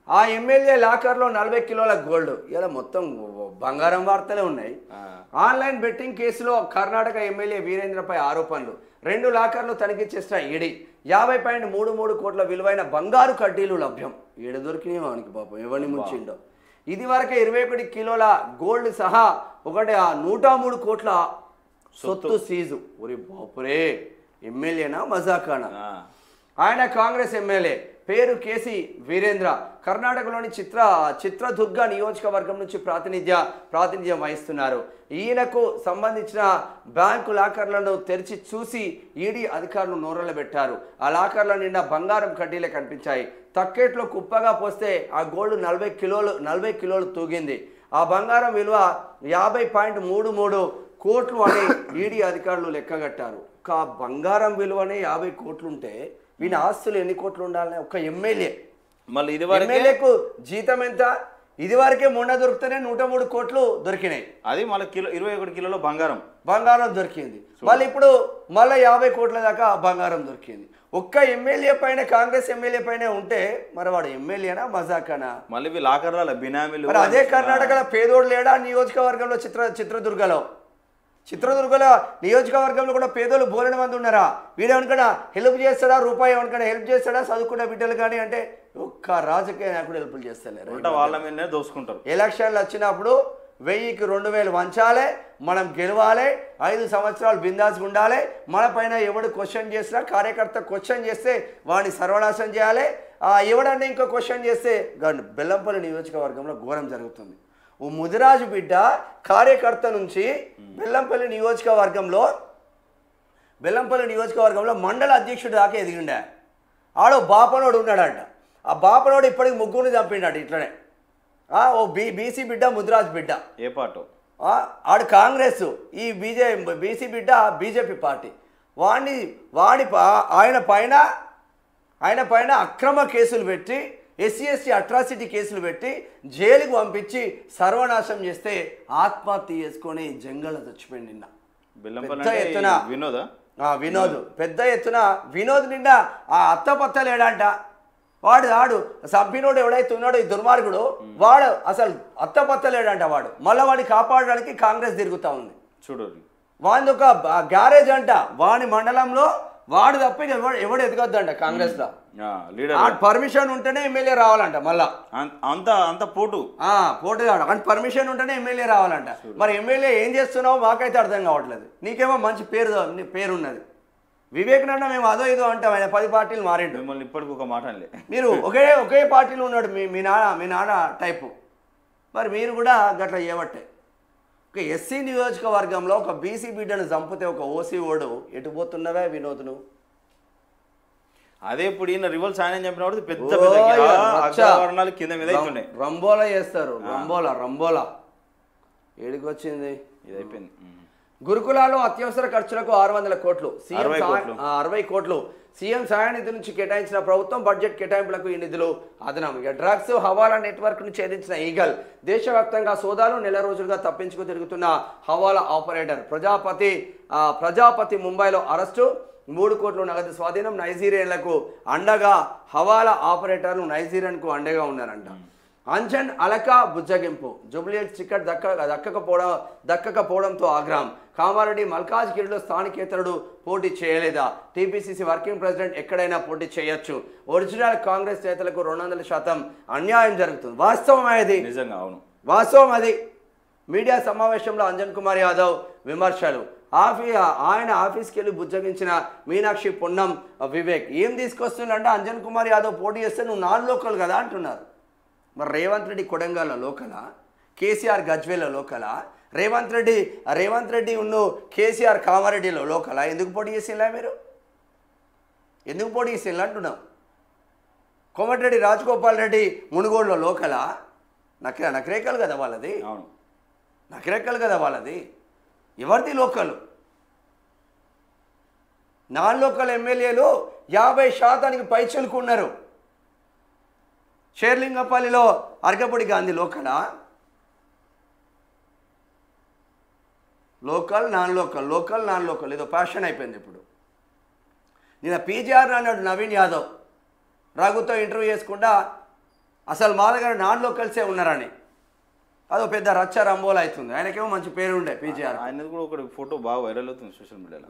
ఆ ఎమ్మెల్యే లాకర్లో 40 కిలోల గోల్డ్. ఇలా మొత్తం బంగారం వార్తలే ఉన్నాయి. ఆన్లైన్ బెట్టింగ్ కేసులో కర్ణాటక ఎమ్మెల్యే వీరేంద్రపై ఆరోపణలు. 2 లాకర్లు తనిఖీ చేసిన ఈడీ. 50.33 కోట్ల విలువైన బంగారు కడ్డీలు లభ్యం. ఈడ దొరికినాయి వానికి పాపం, ఎవరిని ముంచిండో. ఇది వరకే 21 కిలోల గోల్డ్ సహా 103 కోట్ల సొత్తు సీజు. ఒరి బాపురే, ఎమ్మెల్యేనా మజాకానా? ఆయన కాంగ్రెస్ ఎమ్మెల్యే, పేరు కేసి వీరేంద్ర. కర్ణాటకలోని చిత్రదుర్గ నియోజకవర్గం నుంచి ప్రాతినిధ్యం వహిస్తున్నారు. ఈయనకు సంబంధించిన బ్యాంకు లాకర్లను తెరిచి చూసి ఈడీ అధికారులు నోరెళ్లబెట్టారు. ఆ లాకర్ల నిండా బంగారం కడ్డీలే కనిపించాయి. తక్కెట్లో కుప్పగా పోస్తే ఆ గోల్డ్ 40 కిలోలు తూగింది. ఆ బంగారం విలువ 50.33 కోట్లు అని ఈడీ అధికారులు లెక్కగట్టారు. ఒక బంగారం విలువనే 50 కోట్లుంటే వీని ఆస్తులు ఎన్ని కోట్లు ఉండాలని ఒక ఎమ్మెల్యే. మళ్ళీ ఇది ఎమ్మెల్యేకు జీతం ఎంత? ఇది వరకే మొన్న దొరికితేనే 103 కోట్లు దొరికినాయి. అది మళ్ళీ 21 కిలోల బంగారం దొరికింది. మళ్ళీ ఇప్పుడు మళ్ళీ 50 కోట్ల దాకా బంగారం దొరికింది. ఒక్క ఎమ్మెల్యే పైన, కాంగ్రెస్ ఎమ్మెల్యే పైన ఉంటే మరి వాడు ఎమ్మెల్యేనా మజాకానా? మళ్ళీ లాకర్ల బినామీలు. మరి అదే కర్ణాటకలో పేదోడు లేడా? నియోజకవర్గంలో చిత్రదుర్గలో నియోజకవర్గంలో కూడా పేదోళ్ళు బోలెడు మంది ఉన్నారా? వీడేమనుకన్నా హెల్ప్ చేస్తాడా? రూపాయి ఏమనుకన్నా హెల్ప్ చేస్తాడా? చదువుకున్న బిడ్డలు కానీ అంటే ఒక్క రాజకీయ నాయకుడు హెల్ప్ చేస్తలేరు. వాళ్ళ మీదనే దోసుకుంటారు. ఎలక్షన్లు వచ్చినప్పుడు 1000కి 2000 వంచాలి, మనం గెలవాలి, 5 సంవత్సరాలు బిందాస్గా ఉండాలి. మన పైన ఎవడు క్వశ్చన్ చేసినా, కార్యకర్త క్వశ్చన్ చేస్తే వాడిని సర్వనాశనం చేయాలి. ఎవడన్నా ఇంకో క్వశ్చన్ చేస్తే బెల్లంపల్లి నియోజకవర్గంలో ఘోరం జరుగుతుంది. ఓ ముదిరాజు బిడ్డ కార్యకర్త నుంచి బెల్లంపల్లి నియోజకవర్గంలో మండల అధ్యక్షుడు దాకా ఎదిగిండా. ఆడో బాపనోడు ఉన్నాడంట. ఆ బాపనోడు ఇప్పటికి 3 చంపిండట ఇట్లనే. ఓ బీసీ బిడ్డ, ముదిరాజు బిడ్డ. ఏ పార్టీ? ఆడు కాంగ్రెస్, ఈ బీసీ బిడ్డ బీజేపీ పార్టీ. ఆయన పైన అక్రమ కేసులు పెట్టి, SC/ST అట్రాసిటీ కేసులు పెట్టి జైలుకు పంపించి సర్వనాశం చేస్తే ఆత్మహత్య చేసుకొని జంగల్లో చచ్చిపోయింది నిన్న. పెద్ద ఎత్తున వినోద్ నిండా ఆ అత్తపత్త లేడంట. వాడు సభ్యునోడు ఎవడైతే ఉన్నాడో ఈ దుర్మార్గుడు, వాడు అసలు అత్తపత్త లేడంట. వాడు మళ్ళీ వాడిని కాపాడడానికి కాంగ్రెస్ తిరుగుతూ ఉంది. చూడు, వాడిది ఒక గ్యారేజ్ అంట. వాడి మండలంలో వాడు తప్ప ఎవడు ఎదగొద్దంట కాంగ్రెస్ లో. పర్మిషన్ ఉంటేనే ఎమ్మెల్యే రావాలంట. మళ్ళా అంత పోటు కాదు, అంటే పర్మిషన్ ఉంటేనే ఎమ్మెల్యే రావాలంట. మరి ఎమ్మెల్యే ఏం చేస్తున్నావు మాకైతే అర్థం కావట్లేదు. నీకేమో మంచి పేరున్నది. వివేకానంద మేము అదో ఇదో అంటాం, ఆయన 10 పార్టీలు మారిండు. మిమ్మల్ని ఇప్పటికి ఒక మాట మీరు ఒకే పార్టీలో ఉన్నాడు మీ నాన్న టైపు. మరి మీరు కూడా గట్లా చేయబట్టే. ఒక SC నియోజకవర్గంలో ఒక బీసీ బిడ్డను చంపితే ఒక ఓసీ ఓడు ఎటు పోతున్నవే వినోద్ను? అదే ఇప్పుడు ఈయన రివల్స్ ఆయన చెప్పినప్పుడు పెద్ద కింద మీద రంబోలా చేస్తారు. రంబోలా ఏడికొచ్చింది? ఇది అయిపోయింది. గురుకులాల్లో అత్యవసర ఖర్చులకు 600 కోట్లు, 60 కోట్లు సీఎం సహాయనిధి నుంచి కేటాయించిన ప్రభుత్వం బడ్జెట్ కేటాయింపులకు ఈ నిధులు అదనం. డ్రగ్స్ హవాలా నెట్వర్క్ ను ఛేదించిన ఈగల్. దేశవ్యాప్తంగా సోదాలు, నెల రోజులుగా తప్పించుకు తిరుగుతున్న హవాలా ఆపరేటర్ ప్రజాపతి ముంబైలో అరెస్టు. 3 కోట్లు నగదు స్వాధీనం. నైజీరియన్లకు అండగా హవాలా ఆపరేటర్లు నైజీరియన్కు అండగా ఉన్నారంట. అంజన్ అలకా బుజ్జగింపు. జూబ్లీహిల్స్ టికెట్ దక్కకపోవడంతో ఆగ్రహం. కామారెడ్డి మల్కాజ్గిరిలో స్థానికేతరుడు పోటీ చేయలేదా? టీపీసీసీ వర్కింగ్ ప్రెసిడెంట్ ఎక్కడైనా పోటీ చేయొచ్చు. ఒరిజినల్ కాంగ్రెస్ నేతలకు 200% అన్యాయం జరుగుతుంది. వాస్తవం అది, నిజంగా అవును, వాస్తవం అది. మీడియా సమావేశంలో అంజన్ కుమార్ యాదవ్ విమర్శలు. ఆయన ఆఫీస్కి వెళ్ళి బుజ్జగించిన మీనాక్షి, పొన్నం వివేక్ ఏం తీసుకొస్తుందంటే అంజన్ కుమార్ యాదవ్ పోటీ చేస్తే నువ్వు నాన్ లోకల్ కదా అంటున్నారు. మరి రేవంత్ రెడ్డి కొడంగల్లో లోకలా? కేసీఆర్ గజ్వేల్లో లోకలా? రేవంత్ రెడ్డి ఉన్న కేసీఆర్ కామారెడ్డిలో లోకలా? ఎందుకు పోటీ చేసిందా మీరు? ఎందుకు పోటీ చేసిందా అంటున్నాం. కోమటిరెడ్డి రాజగోపాల్ రెడ్డి మునుగోడులో లోకలా? నకరేకలు కదా వాళ్ళది. నకరేకలు కదా వాళ్ళది. ఎవరిది లోకలు? నాన్ లోకల్ ఎమ్మెల్యేలు 50% పైచలుకున్నారు. షేర్లింగపల్లిలో అర్గపూడి గాంధీ లోకలా? లోకల్ నాన్ లోకల్ ఏదో ప్యాషన్ అయిపోయింది ఇప్పుడు. నిన్న పీజీఆర్ అన్నాడు నవీన్ యాదవ్ రఘుతో ఇంటర్వ్యూ చేసుకుంటా. అసలు మా దగ్గర నాన్ లోకల్సే ఉన్నారని. అదో పెద్ద రచ్చ రంబోలు అవుతుంది. ఆయనకేమో మంచి పేరు ఉండే పీజీఆర్. ఆయనది కూడా ఒక ఫోటో బాగా వైరల్ అవుతుంది సోషల్ మీడియాలో.